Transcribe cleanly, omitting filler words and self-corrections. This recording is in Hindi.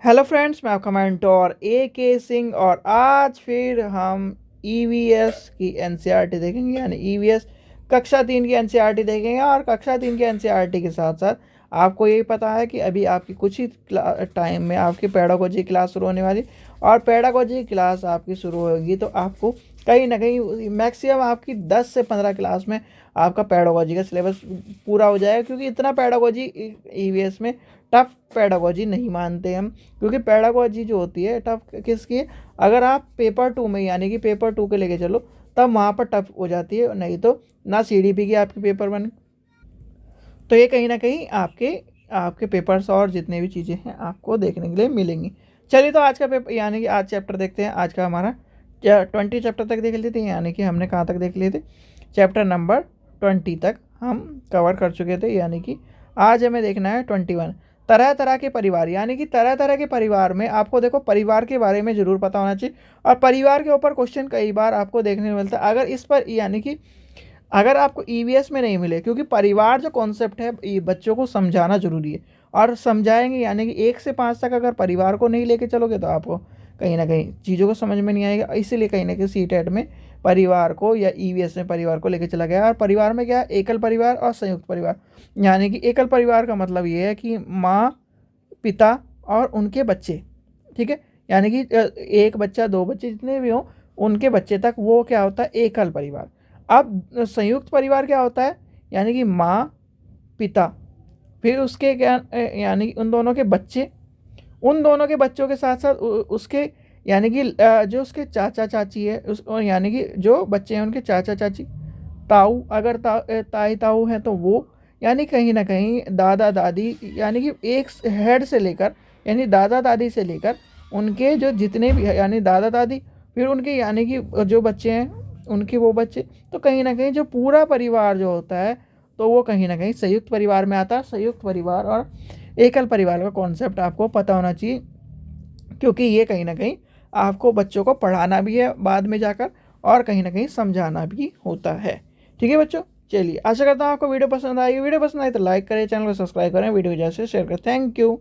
हेलो फ्रेंड्स, मैं आपका मेंटोर के सिंह और आज फिर हम ईवीएस की एनसीईआरटी देखेंगे। यानी ईवीएस कक्षा 3 की एनसीईआरटी देखेंगे। और कक्षा 3 की एनसीईआरटी के साथ साथ आपको यही पता है कि अभी आपकी कुछ ही टाइम में आपकी पेडागोजी क्लास शुरू होने वाली, और पेडागोजी क्लास आपकी शुरू होगी तो आपको कहीं ना कहीं मैक्सिमम आपकी 10 से 15 क्लास में आपका पेडागोजी का सिलेबस पूरा हो जाएगा। क्योंकि इतना पेडागोजी ईवीएस में टफ पेडागोजी नहीं मानते हम। क्योंकि पेडागोजी जो होती है टफ किसकी है, अगर आप पेपर 2 में यानी कि पेपर 2 के लेके चलो तब वहाँ पर टफ हो जाती है, नहीं तो ना सीडीपी की आपकी पेपर बने। तो ये कहीं ना कहीं आपके आपके पेपर्स और जितने भी चीज़ें हैं आपको देखने के लिए मिलेंगी। चलिए, तो आज का पेपर यानी कि आज चैप्टर देखते हैं। आज का हमारा 20 चैप्टर तक देख लेते हैं। यानी कि हमने कहाँ तक देख लिए थे, चैप्टर नंबर 20 तक हम कवर कर चुके थे। यानी कि आज हमें देखना है 21, तरह तरह के परिवार। यानी कि तरह तरह के परिवार में आपको देखो परिवार के बारे में ज़रूर पता होना चाहिए। और परिवार के ऊपर क्वेश्चन कई बार आपको देखने को मिलता है। अगर इस पर यानी कि अगर आपको ईवीएस में नहीं मिले, क्योंकि परिवार जो कॉन्सेप्ट है ये बच्चों को समझाना जरूरी है। और समझाएंगे यानी कि 1 से 5 तक अगर परिवार को नहीं लेके चलोगे तो आपको कहीं ना कहीं चीज़ों को समझ में नहीं आएगा। इसीलिए कहीं ना कहीं सीटेट में परिवार को या ईवीएस में परिवार को लेके चला गया। और परिवार में क्या है, एकल परिवार और संयुक्त परिवार। यानी कि एकल परिवार का मतलब ये है कि माँ, पिता और उनके बच्चे, ठीक है। यानी कि एक बच्चा, दो बच्चे, जितने भी हों उनके बच्चे तक, वो क्या होता है, एकल परिवार। अब संयुक्त परिवार क्या होता है, यानी कि माँ, पिता, फिर उसके क्या यानी कि उन दोनों के बच्चे, उन दोनों के बच्चों के साथ साथ उसके यानी कि जो उसके चाचा चाची है उस यानी कि जो बच्चे हैं उनके चाचा चाची, ताऊ अगर ताई ताऊ हैं तो वो, यानी कहीं ना कहीं दादा दादी, यानी कि एक हेड से लेकर यानी दादा दादी से लेकर उनके जो जितने भी यानी दादा दादी, फिर उनके यानी कि जो बच्चे हैं उनके वो बच्चे। तो कहीं ना कहीं जो पूरा परिवार जो होता है तो वो कहीं ना कहीं संयुक्त परिवार में आता है। संयुक्त परिवार और एकल परिवार का कॉन्सेप्ट आपको पता होना चाहिए, क्योंकि ये कहीं ना कहीं आपको बच्चों को पढ़ाना भी है बाद में जाकर, और कहीं ना कहीं समझाना भी होता है। ठीक है बच्चों, चलिए आशा करता हूँ आपको वीडियो पसंद आएगी। वीडियो पसंद आए तो लाइक करें, चैनल को सब्सक्राइब करें, वीडियो को ज़्यादा से शेयर करें। Thank you.